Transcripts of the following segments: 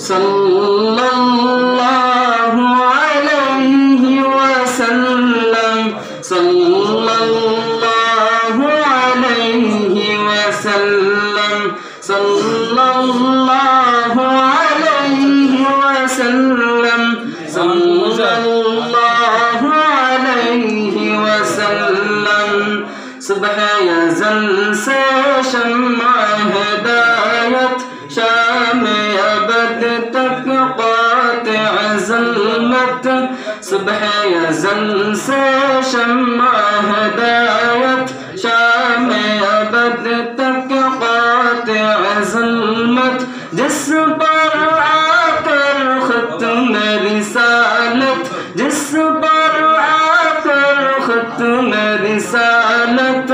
सल्लल्लाहु अलैहि वसल्लम सल्लल्लाहु अलैहि वसल्लम सल्लल्लाहु अलैहि वसल्लम सल्लल्लाहु अलैहि वसल्लम सुबह यज़ल से शम्मा हिदायत शाम अबद तक क़ातिअ ज़ुल्मत सुबह यज़ल से शम्मा हिदायत शाम अबद तक क़ातिअ ज़ुल्मत जिस पर आकर ख़त्म रिसालत जिस पर आकर ख़त्म रिसालत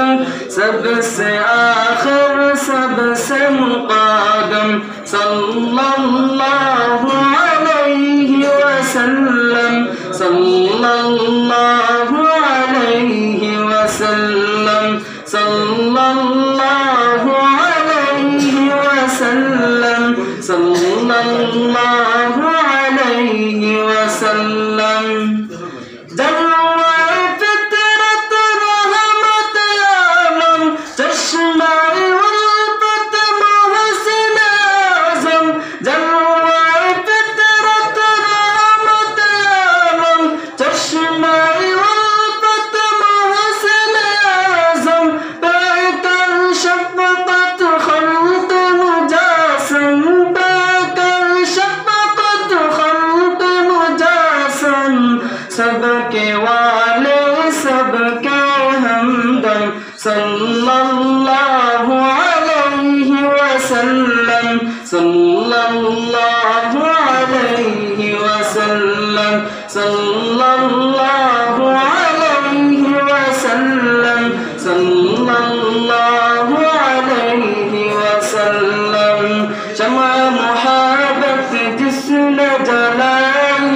सबसे आखिर सबसे मुक़ादम सल्लल्लाहु अलैहि वसल्लम सल्लल्लाहु अलैहि वसल्लम सल्लल्लाहु अलैहि वसल्लम सल्लल्लाहु अलैहि वसल्लम सबके वाले सबके हमदम सल्लल्लाहु अलैहि वसल्लम सल्लल्लाहु अलैहि वसल्लम सल्लल्लाहु अलैहि वसल्लम सल्लल्लाहु अलैहि वसल्लम शम्अ मुहब्बत जिसने जलाई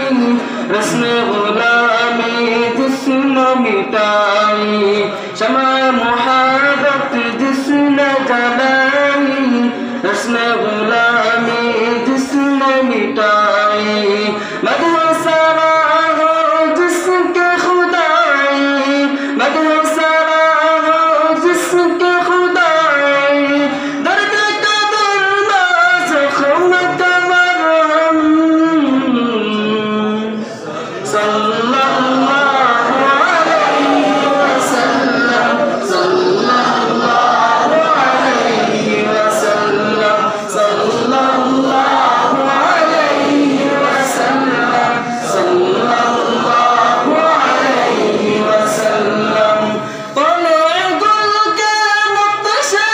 रस्म गुलामी जिसने मिटाई शम्अ मुहब्बत जिसने जलाई रस्म गुलामी जिसने मिटाई मदह सरा हो जिसके खुदाई मदह सरा हो जिसके खुदाई दर्द का दर्दा ज़ख्म का मरहम सल्लल्लाहु अलैहि वसल्लम सल्लल्लाहु अलैहि वसल्लम सल्लल्लाहु अलैहि वसल्लम सल्लल्लाहु अलैहि वसल्लम तले गुल के नक्शे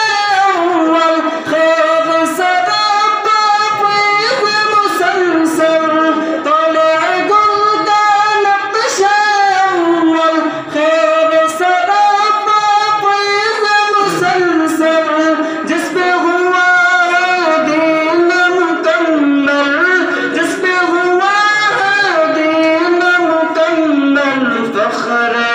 अव्वल खैर सरापा फैज़ मुसलसल तले गुल का नक्शे अव्वल खैर सरापा फैज़ मुसलसल जिस पे हुआ है दीन मुकम्मल जिस पे हुआ है दीन मुकम्मल फ़ख्र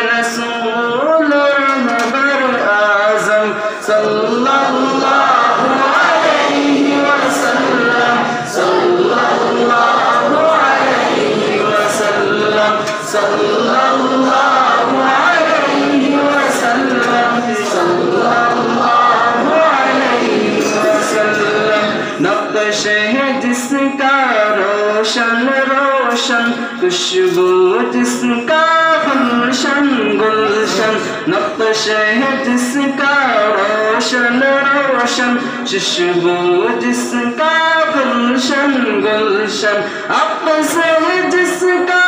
रसूल रहबर आज़म सल्लल्लाहु अलैहि वसल्लम सल्लल्लाहु अलैहि वसल्लम सल्लल्लाहु अलैहि वसल्लम सल्लल्लाहु अलैहि वसल्लम नक्श है जिसका रोशन रोशन खुशबू जिसका गुलशन गुलशन नक्श है जिसका रोशन रोशन खुशबू जिसका गुलशन गुलशन अक्स है जिसका